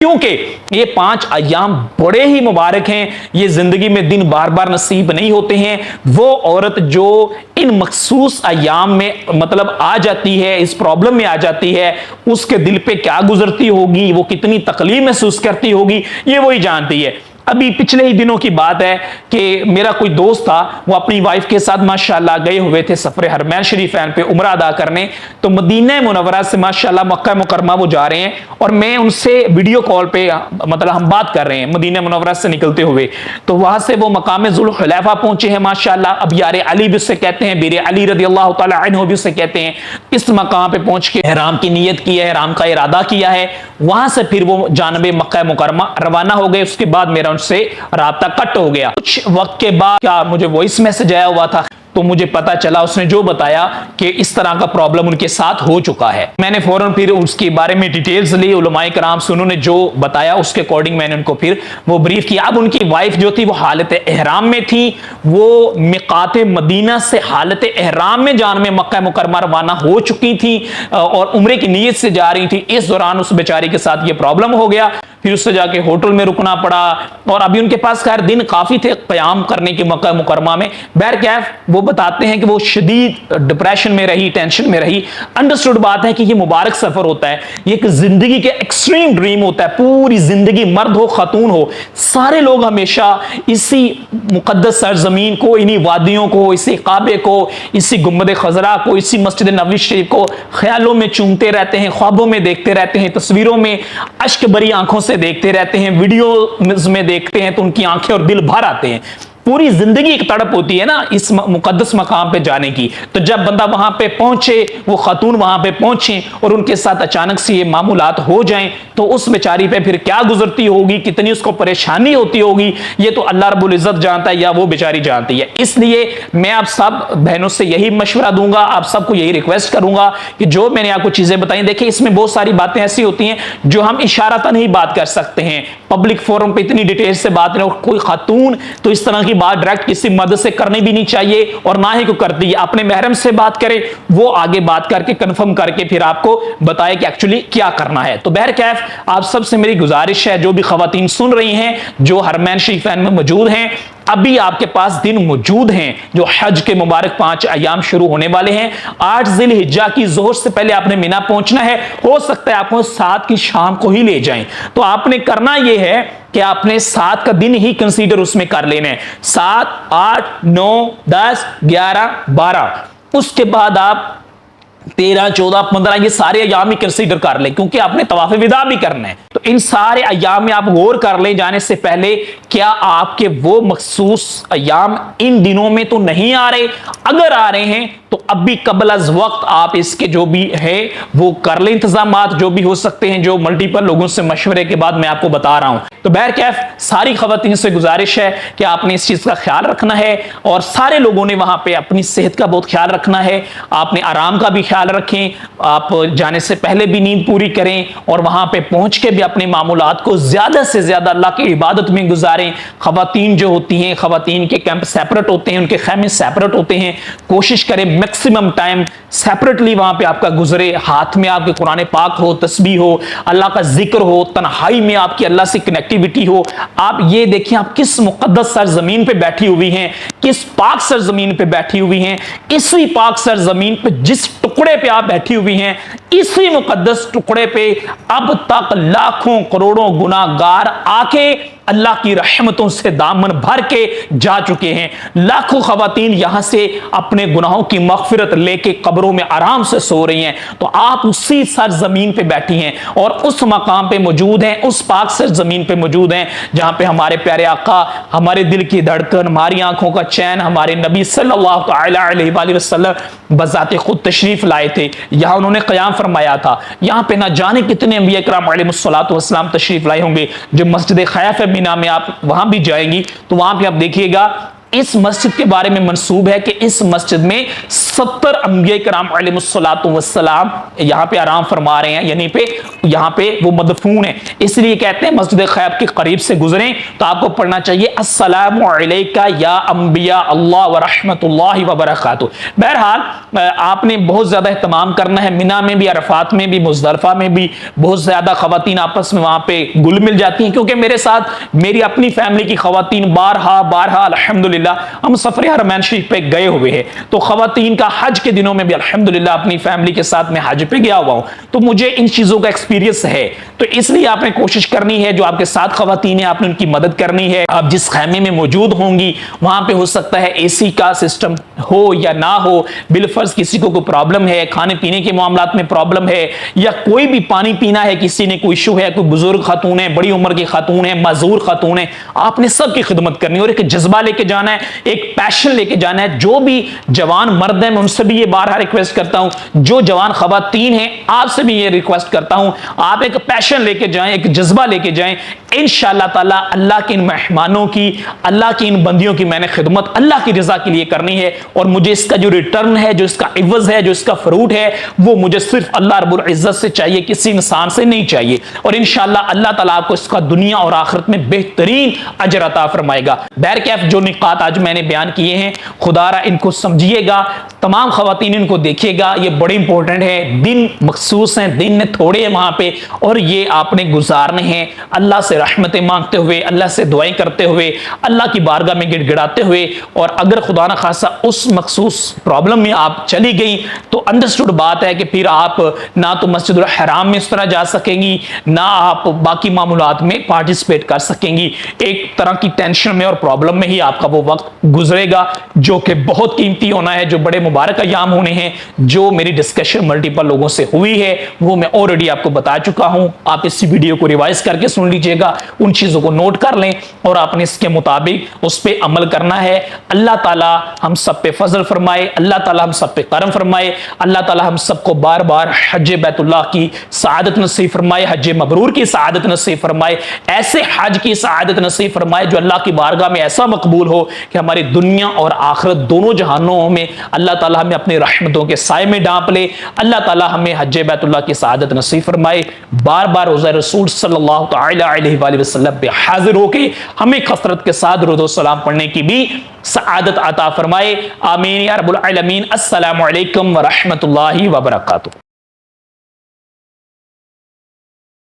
کیونکہ یہ 5 ایام بڑے ہی مبارک ہیں، یہ زندگی میں دن بار بار نصیب نہیں ہوتے ہیں۔ وہ عورت جو ان مخصوص ایام میں مطلب آ جاتی ہے، اس پرابلم میں آ جاتی ہے، اس کے دل پہ کیا گزرتی ہوگی، وہ کتنی تکلیف محسوس کرتی ہوگی، یہ وہی جانتی ہے۔ ابھی پچھلے ہی دنوں کی بات ہے کہ میرا کوئی دوست تھا، وہ اپنی وائف کے ساتھ ماشاءاللہ گئے ہوئے تھے سفر حرمین شریفین پہ عمرہ ادا کرنے، تو مدینہ منورہ سے ماشاءاللہ مکہ مکرمہ وہ جا رہے ہیں، اور میں ان سے ویڈیو کال پہ مطلب ہم بات کر رہے ہیں مدینہ منورہ سے نکلتے ہوئے، تو وہاں سے وہ مقام ذوالحلیفہ پہنچے ہیں ماشاءاللہ۔ اب یار علی بھی اسے کہتے ہیں، بیر علی رضی اللہ تعالی عنہ بھی اسے کہتے ہیں۔ اس مقام پہ پہنچ کے احرام کی نیت کی ہے، احرام کا ارادہ کیا ہے، وہاں سے پھر وہ جانب مکہ مکرمہ روانہ ہو گئے۔ اس کے بعد میرا ان سے رابطہ کٹ ہو گیا۔ کچھ وقت کے بعد کیا مجھے وائس میسج آیا ہوا تھا، تو مجھے پتا چلا اس نے جو بتایا کہ اس طرح کا پرابلم ان کے ساتھ ہو چکا ہے۔ میں نے فوراً پھر اس کے بارے میں ڈیٹیلز لی علماء کرام سے، انہوں نے جو بتایا اس کے اکارڈنگ میں نے ان کو پھر وہ بریف کیا۔ اب ان کی وائف جو تھی وہ حالت احرام میں تھی، وہ میقات مدینہ سے حالت احرام میں جان میں مکہ مکرمہ روانہ ہو چکی تھی اور عمرے کی نیت سے جا رہی تھی۔ اس دوران اس بیچاری کے ساتھ یہ پرابلم ہو گیا، پھر اس سے جا کے ہوٹل میں رکنا پڑا، اور ابھی ان کے پاس خیر دن کافی تھے قیام کرنے کے مکہ مکرمہ میں۔ بہرکیف وہ بتاتے ہیں کہ وہ شدید ڈپریشن میں رہی، ٹینشن میں رہی۔ انڈرسٹوڈ بات ہے کہ یہ مبارک سفر ہوتا ہے، یہ ایک زندگی کے ایکسٹریم ڈریم ہوتا ہے۔ پوری زندگی مرد ہو خاتون ہو، سارے لوگ ہمیشہ اسی مقدس سرزمین کو، انہی وادیوں کو، اسی کعبے کو، اسی گنبد خضرا کو، اسی مسجد نبوی شریف کو خیالوں میں چومتے رہتے ہیں، خوابوں میں دیکھتے رہتے ہیں، تصویروں میں اشک بری آنکھوں سے دیکھتے رہتے ہیں، ویڈیوز میں دیکھتے ہیں تو ان کی آنکھیں اور دل بھر آتے ہیں۔ پوری زندگی ایک تڑپ ہوتی ہے نا اس مقدس مقام پہ جانے کی۔ تو جب بندہ وہاں پہ پہنچے، وہ خاتون وہاں پہ پہنچیں اور ان کے ساتھ اچانک سے یہ معمولات ہو جائیں، تو اس بیچاری پہ پھر کیا گزرتی ہوگی، کتنی اس کو پریشانی ہوتی ہوگی، یہ تو اللہ رب العزت جانتا ہے یا وہ بیچاری جانتی ہے۔ اس لیے میں آپ سب بہنوں سے یہی مشورہ دوں گا، آپ سب کو یہی ریکویسٹ کروں گا کہ جو میں نے آپ کو چیزیں بتائیں، دیکھیں اس میں بہت ساری باتیں ایسی ہوتی ہیں جو ہم اشارتاً ہی بات کر سکتے ہیں، پبلک فورم پہ اتنی ڈیٹیل سے بات نہیں، اور کوئی خاتون تو اس طرح کی بات ڈائریکٹ کسی مرد سے کرنی بھی نہیں چاہیے، اور نہ ہی کوئی کرتی ہے۔ اپنے محرم سے بات کرے، وہ آگے بات کر کے کنفرم کر کے پھر آپ کو بتائے کہ ایکچولی کیا کرنا ہے۔ تو بہرکیف آپ سب سے میری گزارش ہے، جو بھی خواتین سن رہی ہیں جو حرمین شریفین میں موجود ہیں، ابھی آپ کے پاس دن موجود ہیں جو حج کے مبارک 5 ایام شروع ہونے والے ہیں۔ 8 ذی الحجہ کی ظہر سے پہلے آپ نے مینا پہنچنا ہے، ہو سکتا ہے آپ کو 7 کی شام کو ہی لے جائیں۔ تو آپ نے کرنا یہ ہے کہ آپ نے 7 کا دن ہی کنسیڈر اس میں کر لینا ہے، 7 8 9 10 11 12، اس کے بعد آپ 13 14 15 یہ سارے ایام ہی کنسیڈر کر لیں، کیونکہ آپ نے طواف وداع بھی کرنا ہے۔ تو ان سارے ایام میں آپ غور کر لیں جانے سے پہلے، کیا آپ کے وہ مخصوص ایام ان دنوں میں تو نہیں آ رہے؟ اگر آ رہے ہیں تو اب بھی قبل از وقت آپ اس کے جو بھی ہے وہ کر لیں، انتظامات جو بھی ہو سکتے ہیں، جو ملٹیپل لوگوں سے مشورے کے بعد میں آپ کو بتا رہا ہوں۔ تو بہرکیف ساری خواتین سے گزارش ہے کہ آپ نے اس چیز کا خیال رکھنا ہے، اور سارے لوگوں نے وہاں پہ اپنی صحت کا بہت خیال رکھنا ہے، آپ نے آرام کا بھی خیال رکھیں، آپ جانے سے پہلے بھی نیند پوری کریں، اور وہاں پہ پہنچ کے بھی اپنے معمولات کو زیادہ سے زیادہ اللہ کی عبادت میں گزاریں۔ خواتین جو ہوتی ہیں، خواتین کے کیمپ سیپریٹ ہوتے ہیں، ان کے خیمے سیپریٹ ہوتے ہیں، کوشش کریں میکسیمم ٹائم سیپریٹلی وہاں پہ آپ کا گزرے، ہاتھ میں آپ کے قرآن پاک ہو، تسبیح ہو، اللہ کا ذکر ہو، تنہائی میں آپ کی اللہ سے کنیکٹیوٹی ہو۔ آپ یہ دیکھیں آپ کس مقدس سرزمین پہ بیٹھی ہوئی ہیں، کس پاک سرزمین پہ بیٹھی ہوئی ہیں، اسی پاک سرزمین پہ جس ٹکڑے پہ آپ بیٹھی ہوئی ہیں، اسی مقدس ٹکڑے پہ اب تک لاکھوں کروڑوں گناہگار آ کے اللہ کی رحمتوں سے دامن بھر کے جا چکے ہیں۔ لاکھوں خواتین یہاں سے اپنے گناہوں کی مغفرت لے کے قبروں میں آرام سے سو رہی ہیں۔ تو آپ اسی سرزمین پہ بیٹھی ہیں اور اس مقام پہ موجود ہیں، اس پاک سرزمین پہ موجود ہیں جہاں پہ ہمارے پیارے آقا، ہمارے دل کی دھڑکن، ہماری آنکھوں کا چین، ہمارے نبی صلی اللہ تعالی علیہ وآلہ وسلم بذات خود تشریف لائے تھے، یہاں انہوں نے قیام فرمایا تھا۔ یہاں پہ نہ جانے کتنے انبیاء کرام علیہ الصلوۃ والسلام تشریف لائے ہوں گے۔ جو مسجد خیف مینا میں آپ وہاں بھی جائیں گی تو وہاں پہ آپ دیکھیے گا اس مسجد کے بارے میں منسوب ہے کہ اس مسجد میں 70 انبیاء کرام علیہ الصلوۃ والسلام یہاں پہ آرام فرما رہے ہیں، یعنی یہاں پہ وہ مدفون ہیں، اس لیے کہتے ہیں مسجد خیب کے قریب سے گزریں تو آپ کو پڑھنا چاہیے السلام علیکہ یا انبیاء اللہ ورحمۃ اللہ وبرکاتہ۔ بہرحال آپ نے بہت زیادہ اہتمام کرنا ہے، منی میں بھی، عرفات میں بھی، مزدلفہ میں بھی بہت زیادہ خواتین آپس میں وہاں پہ گل مل جاتی ہیں، کیونکہ میرے ساتھ میری اپنی فیملی کی خواتین بارہا الحمدللہ ہم سفر حرمین شریف پہ گئے ہوئے ہیں، تو خواتین کا حج کے دنوں میں بھی الحمدللہ اپنی فیملی کے ساتھ میں حج پہ گیا ہوا ہوں، تو مجھے ان چیزوں کا ایکسپیرینس ہے، تو اس لیے آپ نے کوشش کرنی ہے، جو آپ کے ساتھ خواتین ہیں آپ نے ان کی مدد کرنی ہے۔ آپ جس خیمے میں موجود ہوں گی وہاں پہ ہو سکتا ہے اے سی کا سسٹم ہو یا نہ ہو، بالفرض کسی کو کوئی پرابلم ہے، کھانے پینے کے معاملات میں پرابلم ہے، یا کوئی بھی پانی پینا ہے، کسی نے کوئی ایشو ہے، کوئی بزرگ خاتون ہے، بڑی عمر کی خاتون ہے، معذور خاتون ہے، آپ نے سب کی خدمت کرنی ہے، اور ایک جذبہ لے کے جانا ہے، ایک پیشن لے کے جانا ہے۔ جو بھی جوان مرد ہیں میں ان سے بھی یہ بارہا ریکویسٹ کرتا ہوں، جو جوان خواتین ہیں آپ سے بھی یہ ریکویسٹ کرتا ہوں، آپ ایک پیشن لے کے جائیں، ایک جذبہ لے کے جائیں، انشاءاللہ تعالی اللہ کے ان مہمانوں کی، اللہ کی ان بندیوں کی میں نے خدمت اللہ کی رضا کے لیے کرنی ہے، اور مجھے اس کا جو ریٹرن ہے، جو اس کا عوض ہے، جو اس کا فروٹ ہے، وہ مجھے صرف اللہ رب العزت سے چاہیے، کسی انسان سے نہیں چاہیے، اور انشاءاللہ اللہ تعالیٰ آپ کو اس کا دنیا اور آخرت میں بہترین اجر عطا فرمائے گا۔ بہرکیف جو نکات آج میں نے بیان کیے ہیں، خدا را ان کو سمجھیے گا، تمام خواتین ان کو دیکھیے گا، یہ بڑے امپورٹنٹ ہے، دن مخصوص ہیں، دن نے تھوڑے ہیں وہاں پہ، اور یہ آپ نے گزارنے ہیں اللہ سے رحمتیں مانگتے ہوئے، اللہ سے دعائیں کرتے ہوئے، اللہ کی بارگاہ میں گڑ گڑاتے ہوئے، اور اگر خدا نہ خاصہ اس مخصوص پرابلم میں آپ چلی گئیں تو انڈرسٹوڈ بات ہے کہ پھر آپ نہ تو مسجد الحرام میں اس طرح جا سکیں گی، نہ آپ باقی معاملات میں پارٹیسپیٹ کر سکیں گی، ایک طرح کی ٹینشن میں اور پرابلم میں ہی آپ کا وہ وقت گزرے گا، جو کہ بہت قیمتی ہونا ہے، جو بڑے مبارک ایام ہونے ہیں، جو میری ڈسکشن ملٹیپل لوگوں سے ہوئی ہے وہ میں آلریڈی آپ کو بتا چکا ہوں، آپ اس ویڈیو کو ریوائز کر کے سن لیجئے گا، ان چیزوں کو نوٹ کر لیں اور آپ نے اس کے مطابق اس پہ عمل کرنا ہے۔ اللہ تعالی ہم سب پہ فضل فرمائے، اللہ تعالی ہم سب پہ کرم فرمائے، اللہ تعالی ہم سب کو بار بار حج بیت اللہ کی سعادت نصیب فرمائے، حج مبرور کی سعادت نصیب فرمائے، ایسے حج کی سعادت نصیب فرمائے جو اللہ کی بارگاہ میں ایسا مقبول ہو کہ ہماری دنیا اور آخرت دونوں جہانوں میں اللہ تعالی ہمیں اپنی رحمتوں کے سائے میں ڈانپ لے، اللہ تعالی ہمیں حج بیت اللہ کی سعادت نصیب فرمائے، بار بار روزہ رسول صلی اللہ تعالی علیہ وآلہ وسلم پہ حاضر ہو کے ہمیں کثرت کے ساتھ درود و سلام پڑھنے کی بھی سعادت عطا فرمائے، آمین یا رب العالمین۔ السلام علیکم ورحمۃ اللہ وبرکاتہ۔